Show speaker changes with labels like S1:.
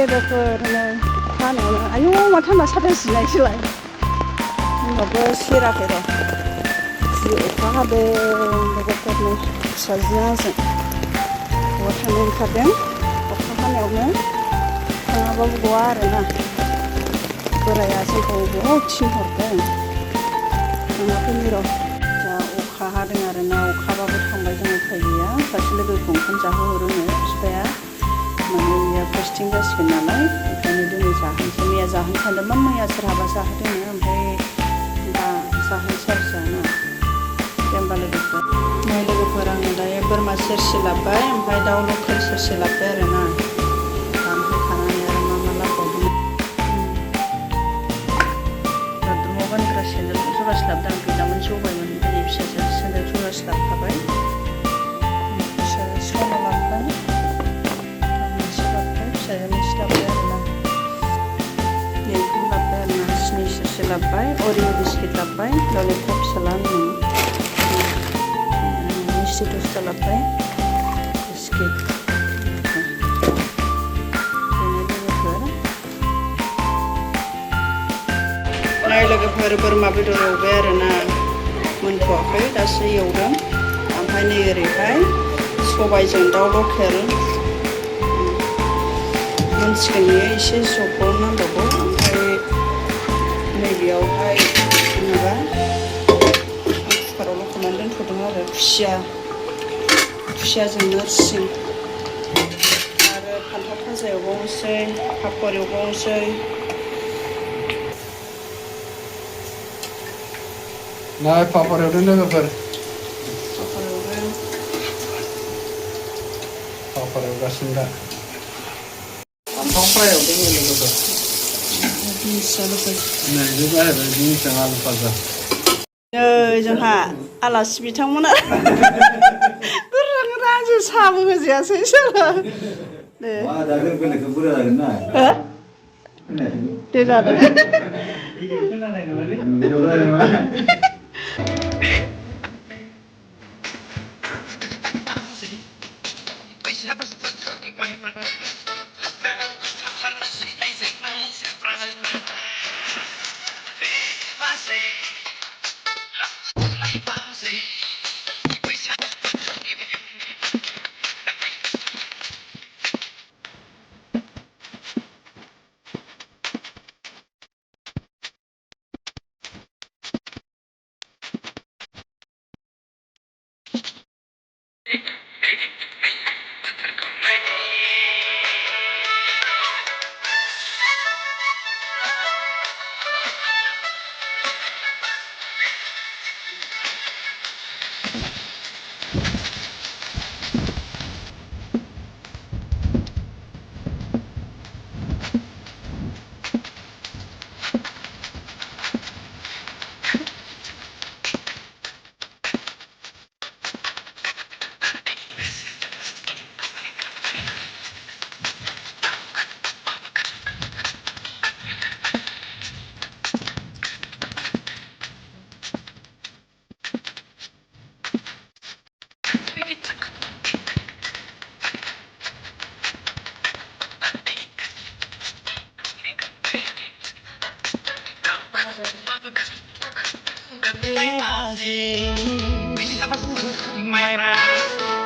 S1: लोगोफोरनो खानायावनो आयौ माथो होनबा साथा जिनायसोलाय होनबाबो सेराखै र' जि अखा हादों लोगोफोरनो फिसाजोआ आंजों बहा थांनो ओंखारदों अखा हानायावनो थाङाबाबो गवा आरोना बोराया जोंखौ बहुद थिनहरदों थाङाखैनो र' दा अखा हादों आरोना अखाबाबो थांबाय जों उफाय गैया सासे लोगोखौ ओंखाम जाहोहरोनो बिफाया माने मैया पस्टिं जासिगोन नालाय ओंखायनो दिनै जाहोनोसै मैया जाहोनो सानदोंमोन मैया सोरहाबा जाहोदोंनो ओमफ्राय दा जाहोनोसै आरो जोंहा दे होमबा लोगोफोर आङो दायो बोरमा सेरसे लाबोबाय ओमफ्राय दाउ लकेल सेरसे लाबोबाय आरोना दानहोखानानै आरो मा लाबोबावदों रुमाव गानग्रा सेन्देल जरासे लाबोदों आं गैलामोन जबायमोन दिनै फिसाजोआ सेन्देल जरासे लाबोखाबाय सना लाबोबाय मोनसे लाबोबाय फिसाजोआ मोनसे लाबोबाय आरोना बेखौ लाबोबाय आरोना सिनि सेरसे लाबोबाय अरिअ बिस्किट लाबोबाय ललिपप फिसाला आंनि मिस्टि लाबोबाय बिस्किट नाय लोगोफोर बोरमा बेदर एवबाय आरोना मोनथ'वाखै दासो एवदों ओमफ्राय नै ओरैहाय सबायजों दाउ लकेल मोनसिगोन बेयो एसे जबबावनो नांबावगौ ओमफ्राय नैबेयावहाय माबा कुकाराव लखबनानै दोनथ'दों आरो खुसियाजों नोरसिं आरो फान्थाव भाजा एवबावनोसै पापर एवबावनोसै
S2: नाय पापर एवदों लोगोफोर पापर एवगासिनो दा फान्थाव फ्राय एवदों लोगोफोर नै बे जाहैबाय बिनिजों आलु भाजा
S1: जोंहा आलासि बिथांमोना गुररा आंजों साबो होजायासै सोरो दे दे जादों
S3: My